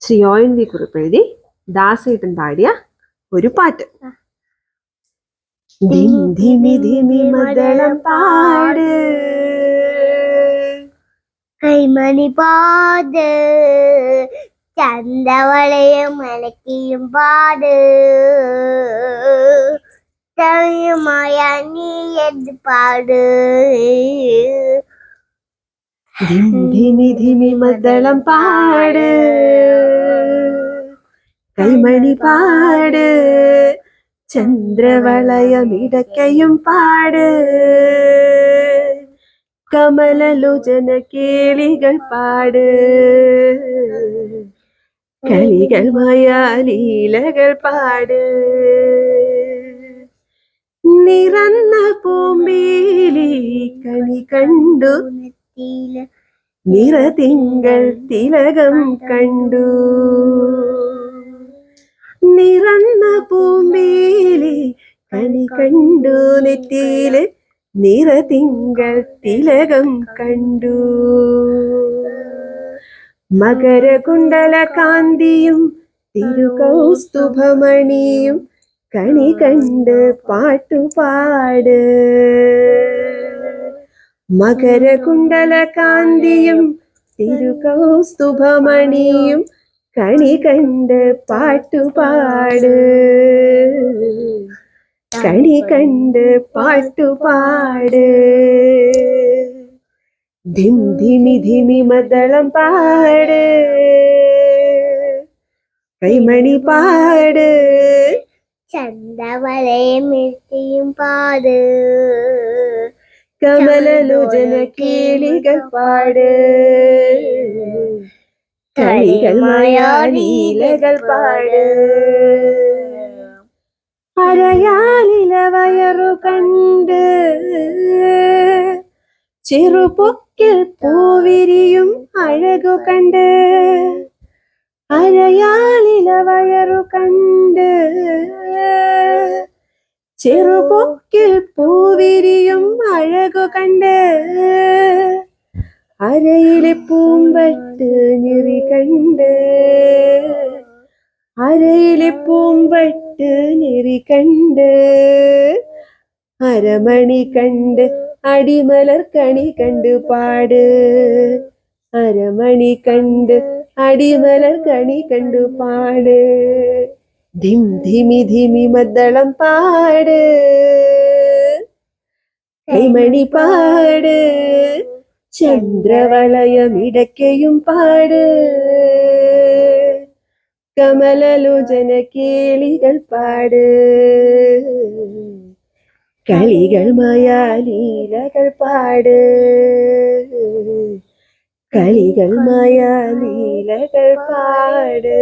Shri O N V കുറിപ്പ് എഴുതി ദാസേട്ടൻ പാടിയ ഒരു പാട്ട്. ധിമി ധിമി മദളം പാട്, കൈമണി പാട്, ചന്തവളയും മലക്കിയും പാട്, തമിഴുമായ നീ എന്ത് പാട്. ധിമി ധിമി മദളം പാട്, കൈമണി പാട്, ചന്ദ്രവളയമിടക്കയും പാട്, കമലലോചന കേളികൾ പാട്, കളികൾ മായാലീലകൾ പാട്, നിറന്ന പൂമ്പേലി കണി കണ്ടു, നിറതിങ്കൾ തിലകം കണ്ടു, നിറന്ന പൂമ്പേലി കണി കണ്ടു, നെറ്റിയില് നിറതിങ്കൾ തിലകം കണ്ടു, മകരകുണ്ടല കാന്തിയും തിരുകൗസ്തുഭമണിയും കണി കണ്ട് പാട്ടുപാട്, മകരകുണ്ടല കാന്തിയും തിരുകൗസ്തുഭമണിയും കണി കണ്ട് പാട്ടുപാട്, കണി കണ്ട് പാട്ടുപാട്. ധിമി ധിമി മദളം പാട്, കൈമണി പാട്, ചന്തവളയും ഇഴത്തിയും പാട്, കമലലോചന കേളികൾ പാട്, കളികൾ മായാലീലകൾ പാട്, അരയാലില വയറു കണ്ട്, ചെറുപൊക്കിൽ പൂവിരിയും അഴകു കണ്ട്, അരയാലില വയറു കണ്ട്, ചെറുപൊക്കിൽ പൂവിരിയും അഴകു കണ്ട്, അരയിലെ പൂമ്പട്ട് ഞെറി കണ്ട്, അരയിലെ പൂമ്പട്ട് ഞെറി കണ്ട്, അരമണി കണ്ട് അടിമലർ കണി കണ്ട് പാട്, അരമണി കണ്ട് അടിമലർ കണി കണ്ടു പാട്. ധിമി ധിമി മദ്ദളം പാട്, കൈമണി പാട്, ചന്ദ്രവളയമിടക്കയും പാട്, കമലലോചന കേളികൾ പാട്, കളികൾ മായാലീലകൾ പാട്, കളികൾ മായാലീലകൾ പാട്.